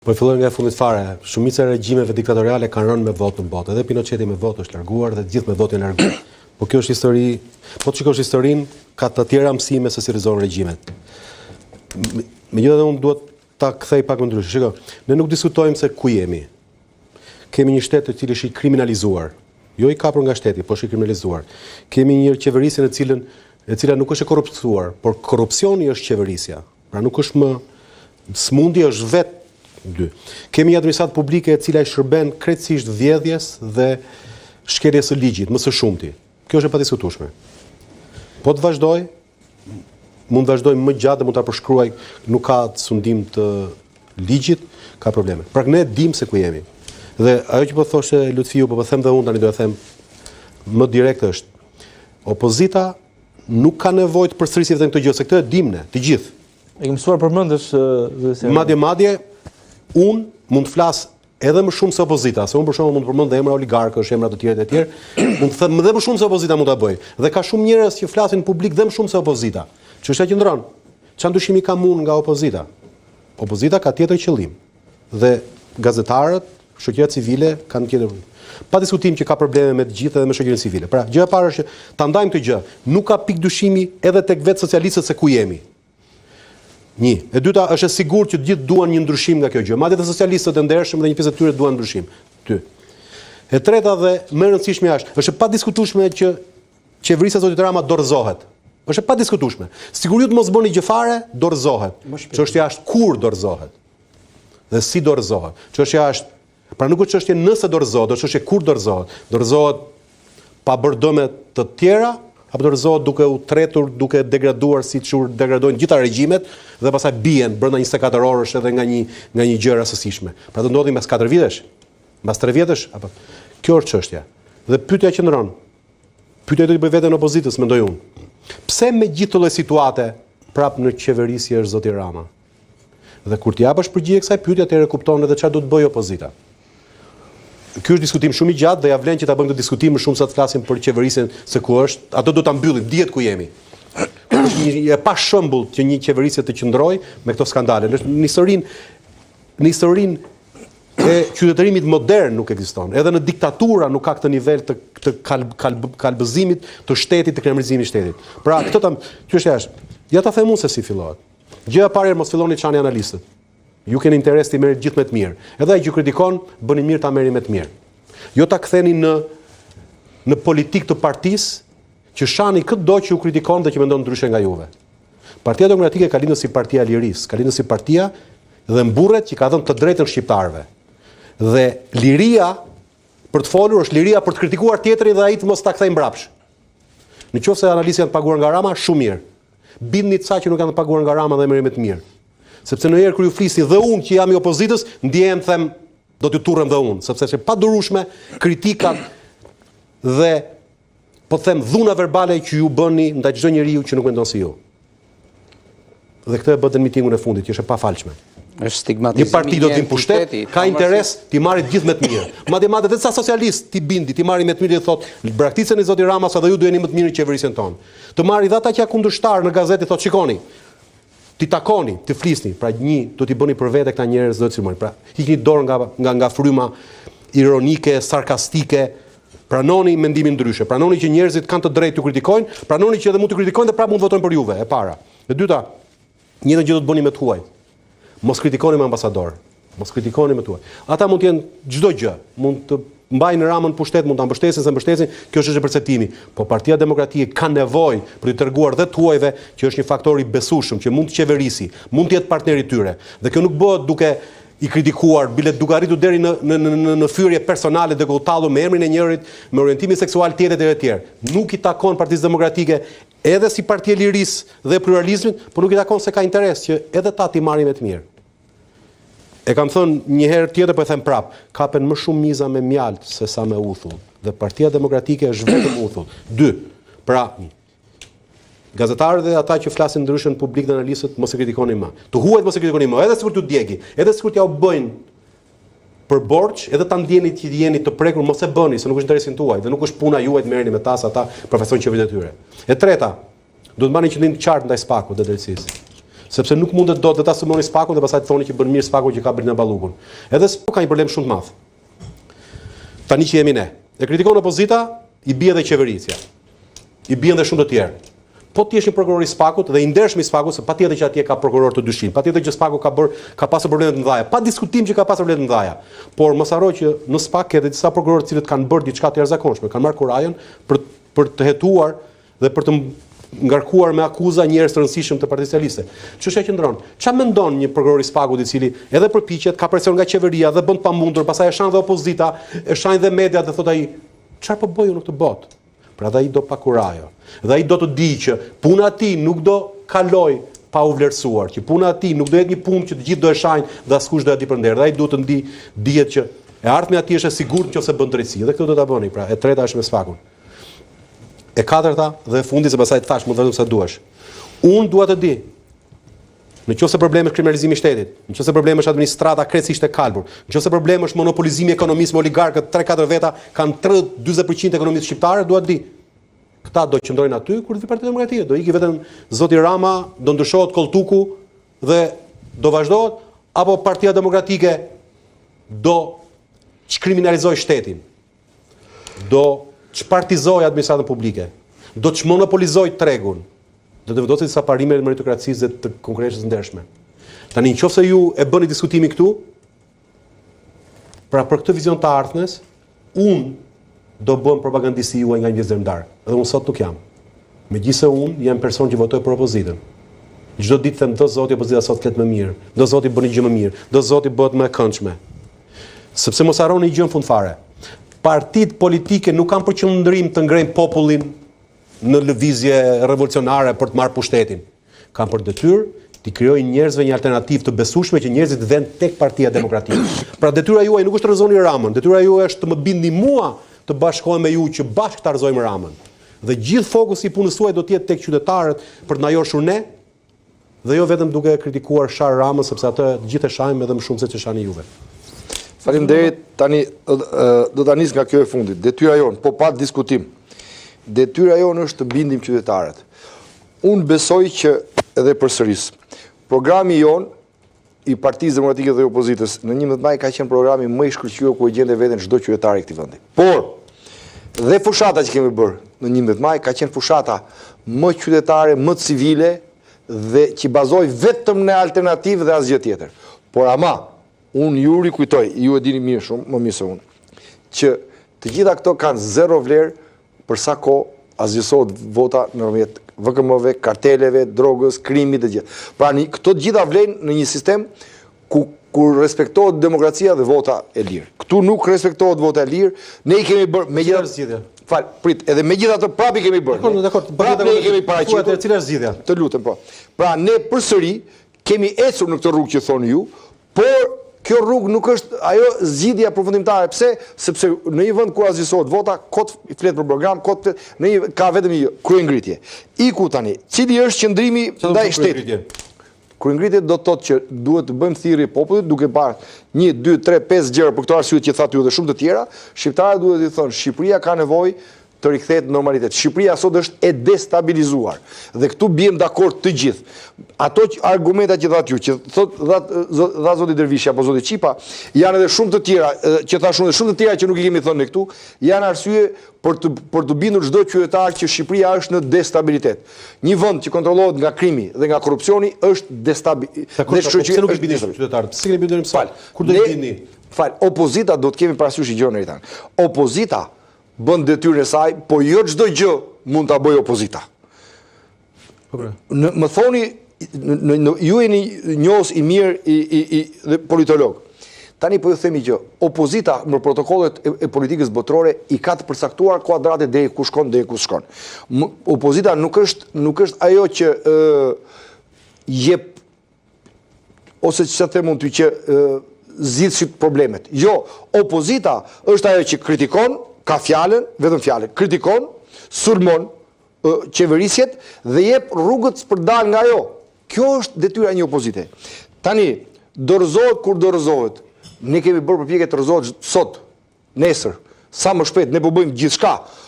Po fillojmë nga fundit fare, shumica e regjimeve diktatoriale kanë rënë me votë në botë. Edhe Pinocheti me votë është larguar dhe të gjithë me votë janë larguar. Po kjo është histori, po të shikosh historinë, ka të tjera mësime se si rrezohen regjimet. Megjithatë unë duhet ta kthej pak më ndryshe. Shiko, ne nuk diskutojmë se ku jemi. Kemi një shtet i cili është i kriminalizuar. Jo i kapur nga shteti, po është i kriminalizuar. Kemi një qeverisje e cila nuk është e korruptuar, por korrupsioni është qeverisja. Pra nuk është më smundje, është vetë 2. Kemi një administratë publike e cila i shërben krejtësisht vjedhjes dhe shkeljes së ligjit, më së shumti. Kjo është e padiskutueshme. Po të vazhdoj, mund të vazhdoj më gjatë dhe mund ta përshkruaj, nuk ka sundim të ligjit, ka probleme. Pra ne dim se ku jemi. Dhe ajo që po thoshte Lutfiu, po them dhe unë tani do të them më direkt është, opozita nuk ka nevojë të përsërisë vetëm këtë gjë, se këtë e dim ne, të gjithë. E kemi mësuar përmendesh Madje unë mund të flas edhe më shumë se opozita, se unë për shembull mund të përmend emra oligarkësh, emra të tjerë, mund të them edhe më shumë se opozita mund ta bëj. Dhe ka shumë njerëz që flasin publik dhe më shumë se opozita. Çështja qëndron. Çfarë ndryshimi kam unë nga opozita? Opozita ka tjetër qëllim. Dhe gazetarët, shoqëria civile kanë tjetër. Pa diskutim që ka probleme me të gjithë edhe me shoqërinë civile. Pra, gjëja e parë është që ta ndajmë këtë gjë. Nuk ka pikë dyshimi edhe tek vetë socialistët se ku jemi. Një. E dyta është e sigurt që të gjithë duan një ndryshim nga kjo gjë. Madje edhe socialistët e ndershëm dhe një pjesë e tyre duan ndryshim. 2. E treta dhe më e rëndësishme është e padiskutueshme që qeverisja e Zotit Rama dorëzohet. Është e padiskutueshme. Sigurisht ju të mos bëni gjë fare, dorëzohet. Çështja është kur dorëzohet. Dhe si dorëzohet. Çështja është, pra nuk është çështje nëse dorëzohet, është çështje kur dorëzohet. Dorëzohet pa bërë dëme të tjera, apo dorëzohet duke u tretur, duke degraduar siç u degradojnë gjitha regjimet dhe pastaj bien brenda 24 orësh edhe nga një gjë rastësishme. Pra do ndodhi mbas 4 vitesh, mbas 3 vjetësh, apo kjo është çështja. Dhe pyetja qëndron. Pyetja do të bëj veten opozitës, mendoj unë. Pse me gjithë këto situate prap në qeverisje është Zoti Rama? Dhe kur t'i japësh përgjigje kësaj pyetje, atëherë kupton edhe çfarë do të bëjë opozita. Ky është diskutim shumë i gjatë dhe ja vlen që ta bëjmë këtë diskutim më shumë sa të flasim për qeverisjen se ku është, ato do ta mbyllim, dihet ku jemi. Është një pa shembull që një qeverisje të qëndrojë me këto skandale. Në historinë e qytetërimit modern nuk ekziston. Edhe në diktatura nuk ka këtë nivel të kalbëzimit të shtetit, të kremërizimit të shtetit. Pra këtë çështja është, ja ta them unë se si fillohet. Gjëja e parë mos filloni çani analistët. Ju keni interes të merrni gjithë me të mirë. Edhe ai që kritikon, bëni mirë ta merrni me të mirë. Jo ta ktheni në politikë të partisë që shani çdo që ju kritikon dhe që mendon ndryshe nga juve. Partia Demokratike ka lindur si partia e lirisë, ka lindur si partia dhe mburret që ka dhënë të drejtën shqiptarëve. Dhe liria për të folur është liria për të kritikuar tjetrin dhe ai të mos ta kthejë mbrapsh. Nëse analistët janë të paguar nga Rama, shumë mirë. Bindni ca që nuk janë të paguar nga Rama dhe merrni me të mirë. Sepse në herë kur ju flisni dhe unë që jam i opozitës, ndjehem them do t'ju turrem dhe unë, sepse është pa durueshme kritikat dhe po them dhuna verbale që ju bëni ndaj çdo njeriu që nuk mendon si ju. Dhe këtë e bën mitingun e fundit, që është e pafalshme. Është stigmatizimi. Një parti do t'im pushtet, ka interes t'i marrë gjithë me të mirë. Madje edhe sa socialist t'i bindi, t'i marrë me të mirë dhe thotë, braktiseni Zoti Rama sa dhe ju duheni më të mirë në qeverisjen tonë. Të marrë dhe ata që janë kundërshtar në gazetë thotë, shikoni, ti takoni, ti flisni, pra do t'i bëni për vete këta njerëz do të cilmoni. Pra hiqni dorë nga fryma ironike, sarkastike, pranoni mendimin ndryshe, pranoni që njerëzit kanë të drejtë t'ju kritikojnë, pranoni që edhe mund t'ju kritikojnë dhe prapë mund të votojnë për juve, e para. E dyta, njëjtën gjë do të bëni me të huaj. Mos kritikoni me ambasador, mos kritikoni me të huaj. Ata mund të jenë çdo gjë, mund të mbajnë Ramën pushtet, mund ta mbështesin se mbështesin, kjo është perceptimi. Po Partia Demokratike ka nevojë për të treguar dhe të huajve që është një faktor i besueshëm, që mund të qeverisi, mund të jetë partneri i tyre. Dhe kjo nuk bëhet duke i kritikuar, bile duke arritur deri në fyrje personale dhe gotallu me emrin e njërit, me orientimin seksual tjetër e tjerë. Nuk i takon Partisë Demokratike edhe si parti e lirisë dhe pluralizmit, por nuk i takon se ka interes që edhe ta t'i marrin me të mirë. E kam thënë një herë tjetër, po e them prap, kapen më shumë miza me mjalt se sa me uthull. Dhe Partia Demokratike është vetëm uthull. 2. Pra, gazetarët dhe ata që flasin ndryshe në publik dhe analistët mos e kritikoni më. Të huajt mos e kritikoni më, edhe sikur t'u djegi, edhe sikur t'ja u bëjnë për borxh, edhe ta ndjeni që jeni të prekur, mos e bëni, se nuk është interesin tuaj dhe nuk është puna juaj të merreni me tas ata profesion qeveritë e tyre. E treta, duhet të mbani qëllim të qartë ndaj SPAK-ut dhe drejtësisë. Sepse nuk mundet dot të ta sumoni Spakun dhe pastaj të thoni që bën mirë Spaku që ka Brina Ballukun. Edhe Spaku ka një problem shumë të madh. Tani që jemi ne, e kritikon opozita, i bie edhe qeverisja. I bien edhe shumë të tjerë. Po ti je një prokuror i Spakut dhe i ndershëm i Spakut, se patjetër që atje ka prokuror të dyshim. Patjetër që Spaku ka pasur probleme të mëdha. Pa diskutim që ka pasur probleme të mëdha. Por mos harro që në Spak ka edhe disa prokurorë të cilët kanë bërë diçka të jashtëzakonshme, kanë marrë kurajën për të hetuar dhe për të ngarkuar me akuza njerëz të rëndësishëm të Partisë Socialiste. Çështja qëndron. Çfarë mendon një prokuror i Spakut i cili edhe përpiqet, ka presion nga qeveria dhe bën të pamundur, pastaj e shan dhe opozita, e shan dhe media dhe thot ai, çfarë po bëju në këtë botë? Pra dhe ai do pa kurajo. Dhe ai do të di që puna e tij nuk do kaloj pa u vlerësuar, që puna e tij nuk do jetë një punë që të gjithë do e shajnë dhe askush do ja di përnder. Dhe ai duhet të dihet që e ardhmja e tij është e sigurt nëse bën drejtësi. Dhe këtë do ta bëni. Pra, e treta është me Spakun. E katërta dhe e fundit, se pastaj të thash, mund të vazhdojmë sa duash. Unë dua të di, nëse problemi është kriminalizimi i shtetit, nëse problemi është administrata krejtësisht e kalbur, nëse problemi është monopolizimi i ekonomisë me oligarkët, 3-4 veta kanë 30-40% e ekonomisë shqiptare, dua të di. Këta do qëndrojnë aty kur vi Partia Demokratike, do iki vetëm zoti Rama, do ndryshohet Kolltuku dhe do vazhdohet, apo Partia Demokratike do çkriminalizoj shtetin, do çpartizoj administratën publike, do çmonopolizoj tregun, do të vendosë disa parime të meritokracisë dhe të konkurrencës ndershme. Tani nëse ju e bëni diskutimin këtu, pra për këtë vizion të ardhmes, unë do bëm propagandisti juaj nga një zemdar. Dhe unë sot nuk jam. Megjithëse unë jam person që votoj për opozitën. Çdo ditë them do zoti opozita sot ketë më mirë, do zoti bën një gjë më mirë, do zoti bëhet më e këndshme. Sepse mos harroni një gjë në fund fare. Partitë politike nuk kanë për qëllim të ngrejnë popullin në lëvizje revolucionare për të marrë pushtetin. Kanë për detyrë të krijojnë njerëzve një alternativë të besueshme që njerëzit vënë tek Partia Demokratike. Pra detyra juaj nuk është të rrezoni Ramën, detyra juaj është të më bindni mua të bashkohem me ju që bashkë të arëzojmë Ramën. Dhe gjithë fokusi i punës suaj do të jetë tek qytetarët për të na jorshur ne, dhe jo vetëm duke kritikuar Shar Ramën, sepse atë gjithë e shajmë edhe më shumë se që shani juve. Faleminderit, tani do ta nis nga kjo e fundit. Detyra jonë, po pa diskutim. Detyra jonë është të bindim qytetarët. Unë besoj që edhe përsëris, programi jonë i Partisë Demokratike dhe Opozitës në 11 maj ka qenë programi më i shkëlqyer ku e gjende veten çdo qytetar i këtij vendi. Por dhe fushata që kemi bërë në 11 maj ka qenë fushata më qytetare, më civile dhe që bazoi vetëm në alternativë dhe asgjë tjetër. Por ama unë ju rikujtoj, ju e dini mirë shumë, më mirë se unë, që të gjitha këto kanë zero vlerë për sa kohë azgjësohet vota nërmjet VKM-ve, karteleve, drogës, krimit dhe gjithë. Pra këto gjitha vlen në një sistem ku respektohet demokracia dhe vota e lirë. Këtu nuk respektohet vota e lirë, ne i kemi bërë me gjitha... Prit, edhe me gjitha të prapi kemi bërë. Prap ne i kemi paraqitur. Cila është zgjidhja? Të lutem, po. Pra ne përsëri kemi ecur në këtë rrugë që thonë ju, por kjo rrugë nuk është ajo zgjidhja përfundimtare. Pse? Sepse në një vend ku azgjësohet vota, kot flet për program, ka vetëm një kryengritje. Iku tani, cili është qëndrimi ndaj shtetit? Kryengritje do të thotë që duhet të bëjmë thirrje popullit duke parë 1, 2, 3, 5 gjëra për këto arsye që thatë ju dhe shumë të tjera. Shqiptarët duhet të thonë Shqipëria ka nevojë të rikthehet në normalitet. Shqipëria sot është e destabilizuar. Dhe këtu biem dakord të gjithë. Ato argumenta që thatë ju, që dha zoti Dervishi apo zoti Çipa, janë edhe shumë të tjera, që thashun edhe shumë të tjera që nuk i kemi thënë ne këtu, janë arsye për të bindur çdo qytetar që Shqipëria është në destabilitet. Një vend që kontrollohet nga krimi dhe nga korrupsioni është destabilizuar. Pse nuk i bindin qytetarët? Pse keni bindur mësal? Kur do të bindni? Opozita do të kemi parasysh një gjë në Ritan. Opozita bën detyrën e saj, po jo çdo gjë mund ta bëjë opozita. Më thoni, ju jeni njohës i mirë dhe politolog. Tani po ju themi që opozita në protokollet e politikës botërore i ka të përcaktuar kuadrate deri ku shkon, deri ku shkon. Opozita nuk është ajo që jep ose çfarë them unë ty që zgjidh problemet. Jo, opozita është ajo që kritikon, ka fjalën, vetëm fjalën, kritikon, sulmon qeverisjet dhe jep rrugët për dal nga ajo. Kjo është detyra e një opozite. Tani, dorëzohet kur dorëzohet. Ne kemi bërë përpjekje të dorëzohet sot, nesër, sa më shpejt, ne po bëjmë gjithçka